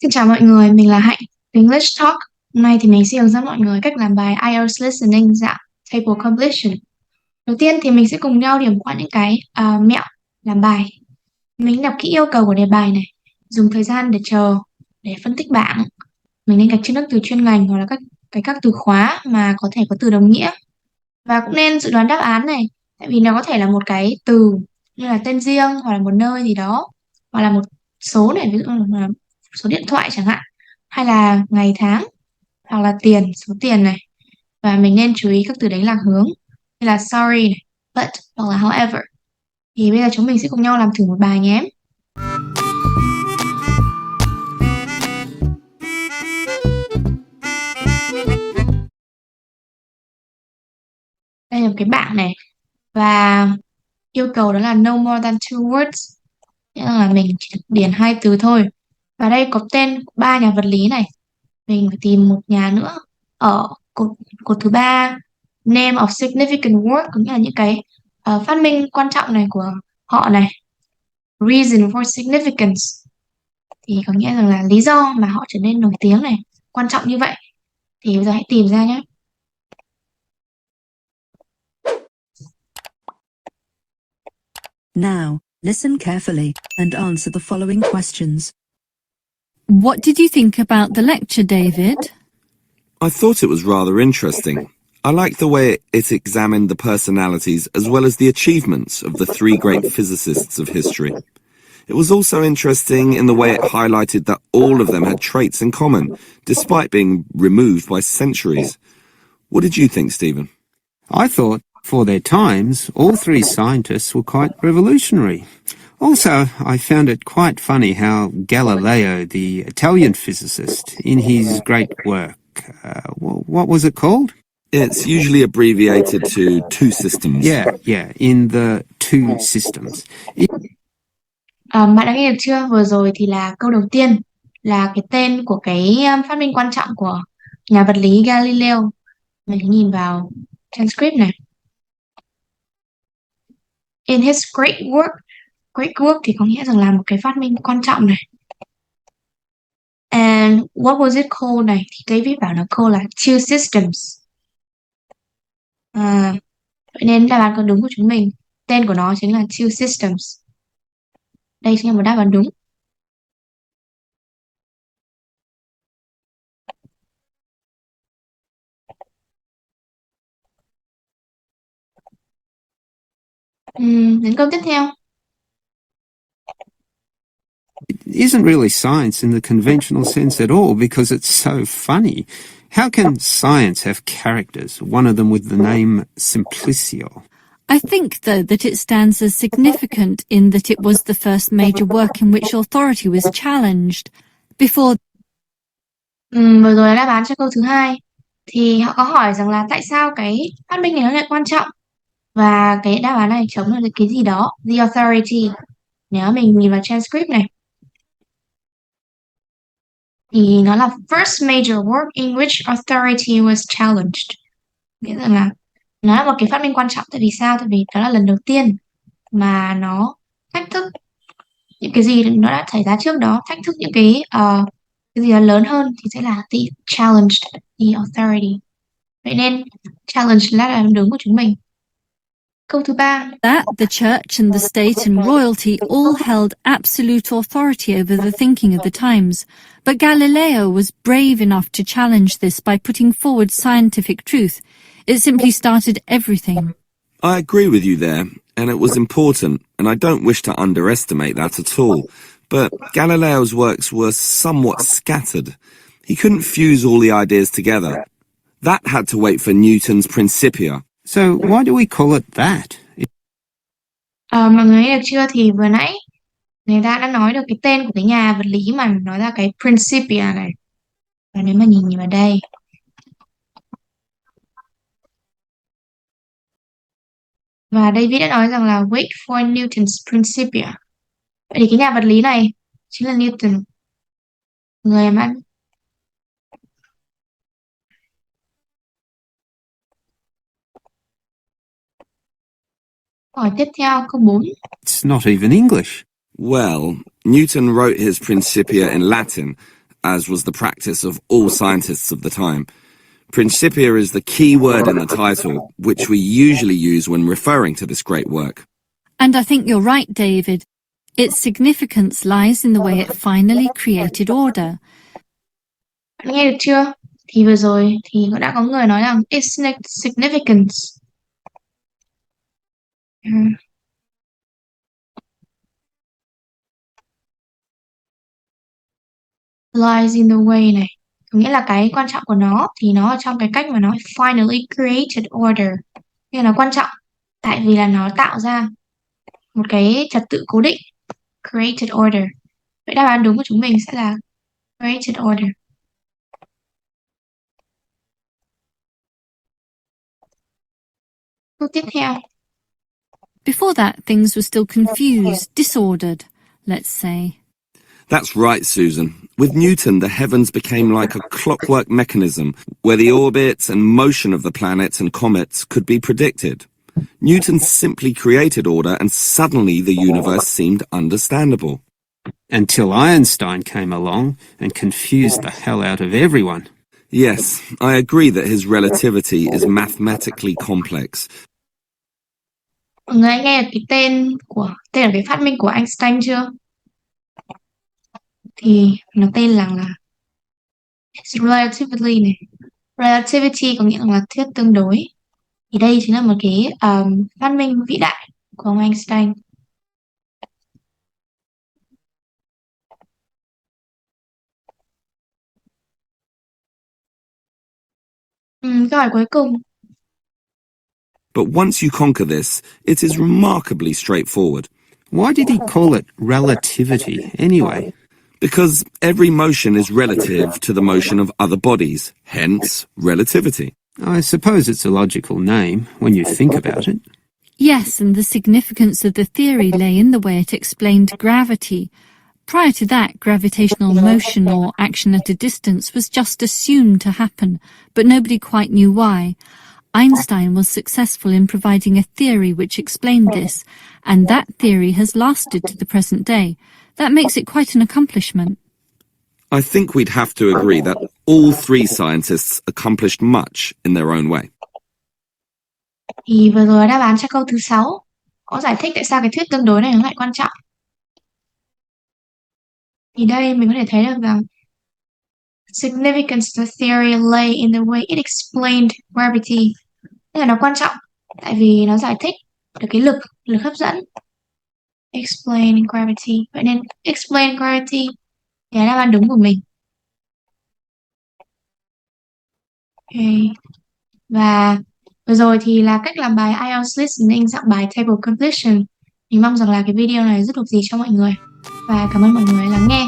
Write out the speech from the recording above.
Xin chào mọi người, mình là Hạnh, English Talk. Hôm nay thì mình sẽ hướng dẫn mọi người cách làm bài IELTS Listening dạng table completion. Đầu tiên thì mình sẽ cùng nhau điểm qua những cái mẹo làm bài. Mình đọc kỹ yêu cầu của đề bài này, dùng thời gian để chờ, để phân tích bảng. Mình nên gạch chân các từ chuyên ngành hoặc là các từ khóa mà có thể có từ đồng nghĩa. Và cũng nên dự đoán đáp án này, tại vì nó có thể là một cái từ như là tên riêng hoặc là một nơi gì đó, hoặc là một số này, ví dụ là số điện thoại chẳng hạn, hay là ngày tháng, hoặc là tiền, số tiền này. Và mình nên chú ý các từ đánh lạc hướng như là sorry này, but hoặc là however. Thì bây giờ chúng mình sẽ cùng nhau làm thử một bài nhé. Đây là một cái bảng này, và yêu cầu đó là no more than two words, nghĩa là mình chỉ được điền 2 từ thôi. Và đây có tên 3 nhà vật lý này, mình phải tìm một nhà nữa ở cột thứ ba, name of significant work, có nghĩa là những cái phát minh quan trọng này của họ này, reason for significance thì có nghĩa rằng là lý do mà họ trở nên nổi tiếng này, quan trọng như vậy. Thì bây giờ hãy tìm ra nhé. Now, listen carefully and answer the following questions. What did you think about the lecture, David? I thought it was rather interesting. I liked the way it examined the personalities as well as the achievements of the three great physicists of history. It was also interesting in the way it highlighted that all of them had traits in common, despite being removed by centuries. What did you think, Stephen? I thought, for their times, all three scientists were quite revolutionary. Also, I found it quite funny how Galileo, the Italian physicist, in his great work, what was it called? It's usually abbreviated to two systems. Yeah, in the two systems. Bạn đã nghe được chưa? Vừa rồi thì là câu đầu tiên là cái tên của cái phát minh quan trọng của nhà vật lý Galileo. Mình hãy nhìn vào transcript này. In his great work thì có nghĩa rằng là một cái phát minh quan trọng này. And what was it called này? Thì David bảo nó called là two systems. Vậy nên đáp án có đúng của chúng mình. Tên của nó chính là two systems. Đây chính là một đáp án đúng. Đến câu tiếp theo. It isn't really science in the conventional sense at all because it's so funny. How can science have characters, one of them with the name Simplicio? I think, though, that it stands as significant in that it was the first major work in which authority was challenged. Before... Vừa rồi là đáp án cho câu thứ hai. Thì họ có hỏi rằng là tại sao cái phát minh này nó lại quan trọng. Và cái đáp án này chống lại cái gì đó, the authority. Nếu mình nhìn vào transcript này, thì nó là first major work in which authority was challenged. Nghĩa rằng là nó là một cái phát minh quan trọng. Tại vì sao? Tại vì đó là lần đầu tiên mà nó thách thức những cái gì nó đã xảy ra trước đó, thách thức những cái gì đó lớn hơn thì sẽ là the challenged the authority. Vậy nên challenge là đúng của chúng mình. Câu thứ ba. That the church and the state and royalty all held absolute authority over the thinking of the times, but Galileo was brave enough to challenge this by putting forward scientific truth. It simply started everything. I agree with you there, and it was important, and I don't wish to underestimate that at all. But Galileo's works were somewhat scattered. He couldn't fuse all the ideas together. That had to wait for Newton's Principia. So why do we call it that? Mọi người nghe được chưa? Thì vừa nãy người ta đã nói được cái tên của cái nhà vật lý mà nói ra cái Principia này. Và nếu mà nhìn vào đây, và David đã nói rằng là wait for Newton's Principia. Vậy thì cái nhà vật lý này chính là Newton, người mà hỏi tiếp theo câu 4. It's not even English. Well, Newton wrote his Principia in Latin, as was the practice of all scientists of the time. Principia is the key word in the title, which we usually use when referring to this great work. And I think you're right, David. Its significance lies in the way it finally created order. Bạn nghe được chưa? Thì vừa rồi thì đã có người nói rằng its significance lies in the way này. Có nghĩa là cái quan trọng của nó thì nó ở trong cái cách mà nó finally created order. Nên nó quan trọng tại vì là nó tạo ra một cái trật tự cố định. Created order. Vậy đáp án đúng của chúng mình sẽ là created order. Câu tiếp theo. Before that, things were still confused, disordered, let's say. That's right, Susan. With Newton, the heavens became like a clockwork mechanism where the orbits and motion of the planets and comets could be predicted. Newton simply created order and suddenly the universe seemed understandable. Until Einstein came along and confused the hell out of everyone. Yes, I agree that his relativity is mathematically complex. Mọi người nghe được cái tên của cái phát minh của Einstein chưa? Thì nó tên là relativity này. Relativity có nghĩa là thuyết tương đối. Thì đây chính là một cái phát minh vĩ đại của ông Einstein. Câu hỏi cuối cùng. But once you conquer this, it is remarkably straightforward. Why did he call it relativity anyway? Because every motion is relative to the motion of other bodies, hence relativity. I suppose it's a logical name when you think about it. Yes, and the significance of the theory lay in the way it explained gravity. Prior to that, gravitational motion or action at a distance was just assumed to happen, but nobody quite knew why. Einstein was successful in providing a theory which explained this, and that theory has lasted to the present day. That makes it quite an accomplishment. I think we'd have to agree that all three scientists accomplished much in their own way. Thì vừa rồi đáp án cho câu thứ 6 có giải thích tại sao cái thuyết tương đối này nó lại quan trọng. Thì đây mình có thể thấy được rằng significance of the theory lay in the way it explained gravity. Tức là nó quan trọng tại vì nó giải thích được cái lực hấp dẫn. Explain gravity. Vậy nên explain gravity là đáp án đúng của mình. Okay. Và vừa rồi thì là cách làm bài IELTS Listening dạng bài Table Completion. Mình mong rằng là cái video này giúp được gì cho mọi người. Và cảm ơn mọi người lắng nghe.